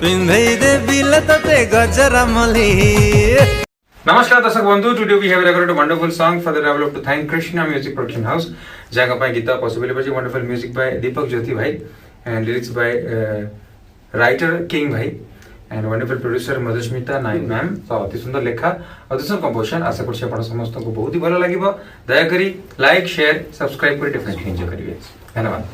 पिंधई दे bill तते गजरा मली। नमस्कार दर्शक बंधु, today we have recorded a wonderful song for the develop to thank Krishna Music Production House. जहाँ का गीता possible है wonderful music by Deepak Jyoti भाई and lyrics by writer King भाई and wonderful producer Madhusmita Nayak ma'am. तो अति सुंदर लेखा अति सुंदर कंपोजिशन। आशा करछि आपण समस्त को बहुत ही भलो लागिबो। दया करी लाइक शेयर सब्सक्राइब करी डेफिनेटली एंजॉय करिवे। धन्यवाद।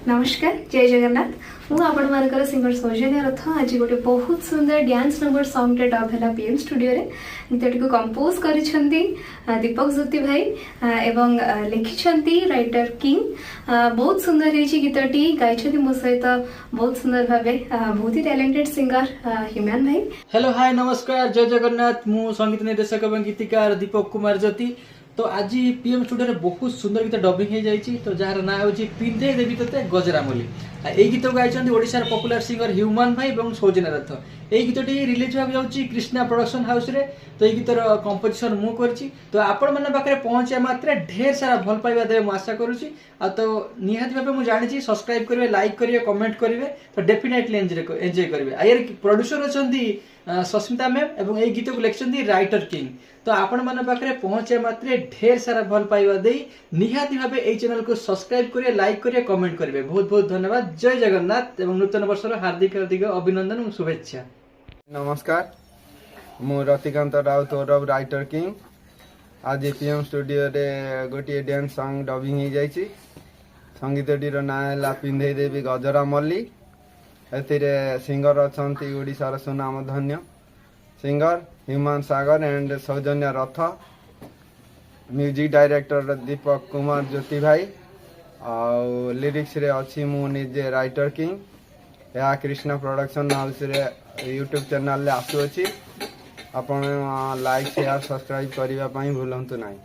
नमस्कार, जय जगन्नाथ। मु आपण मानकर सिंगर सौजन्य रथ आज गोटे बहुत सुंदर डांस नंबर सॉन्ग टे डब हैला पीएम स्टूडियो रे। गीतटी को कंपोज करिसंती दीपक ज्योति भाई एवं लिखिसंती राइटर किंग। बहुत सुंदर हेची गीतटी गाइछथि मो सहित बहुत सुंदर भाबे बहुत ही टैलेंटेड सिंगर हिमान भाई। हेलो हाय नमस्कार, जय जगन्नाथ। मु संगीत निर्देशक एवं गीतिकार दीपक कुमार ज्योति। तो आज पीएम स्टूडियो रे बहुत सुंदर गीत डबिंग हो जाइए। तो जार ना हूँ पिंधे देवी तोते गजरामली। यही गीत गाई ओडिशार पॉपुलर सिंगर ह्यूमान भाई और सौजन्य रथ। यही गीतटी रिलीज होगा जाऊँगी कृष्णा प्रोडक्शन हाउस रे। तो ये गीतर कंपोजिशन मु करछि। तो आपण मैंने पाखे पहुंचे मात्रे ढेर सारा भल पाइबा देवे मु आशा करुछि। तो निहाती भाव मुझे जानी सब्सक्राइब करेंगे, लाइक करेंगे, कमेंट करेंगे। तो डेफिनेटली एंजॉय करेंगे। यार प्रोड्यूसर अच्छा सस्मिता मैम और ये गीत को लिखिं राइटर किंग। तो आपण मैंने पाखे पहुंचे मात्रे ढेर सारा भल पाइबा दे निहाती भाव ये चैनल को सब्सक्राइब करेंगे, लाइक करेंगे, कमेंट करेंगे। बहुत बहुत धन्यवाद। जय जगन्नाथ एवं नूतन वर्षर हार्दिक हार्दिक अभिनंदन और शुभेच्छा। नमस्कार, मु रतिकांत राउत और राइटर किंग। आज पीएम स्टूडियो रे गोटे डांस सॉन्ग डबिंग हो जाइए। संगीतटीर ना है पिंधे देवी गजरा मल्ली। एथिरे सिंगर अच्छा ओडिशार सुनाम धन्य सिंगर ह्यूमान सागर एंड सौजन्य रथ। म्यूजिक डायरेक्टर दीपक कुमार ज्योति भाई और लिरिक्स रे अच्छी मु निजे राइटर किंग। या कृष्णा प्रोडक्शन हाउस रे यूट्यूब चैनल आसुअछि। आपण लाइक शेयर सब्सक्राइब करने भूलंतु नहीं।